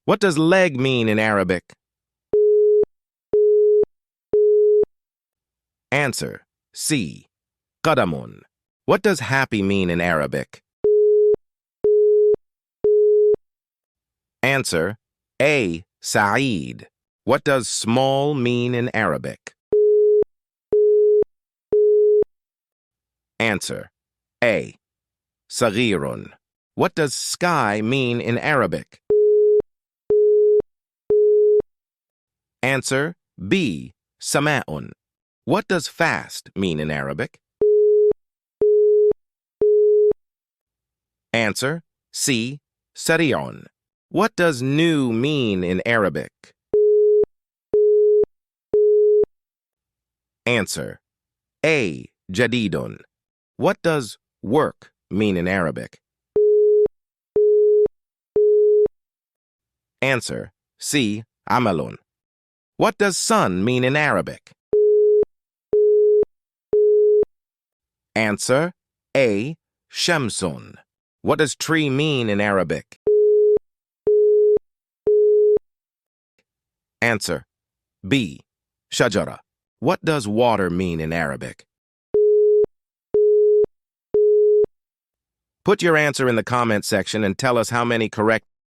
What does leg mean in Arabic? Answer. C. Qadamun. What does happy mean in Arabic? Answer. A. Sa'id. What does small mean in Arabic? Answer. A. Saghirun. What does sky mean in Arabic? Answer. B. Sama'un. What does fast mean in Arabic? Answer. C. Sari'un. What does new mean in Arabic? Answer. A. Jadidun. What does work mean in Arabic? Answer. C. Amalun. What does sun mean in Arabic? Answer. A. Shamsun. What does tree mean in Arabic? Answer. B. Shajara. What does water mean in Arabic? Put your answer in the comment section and tell us how many correct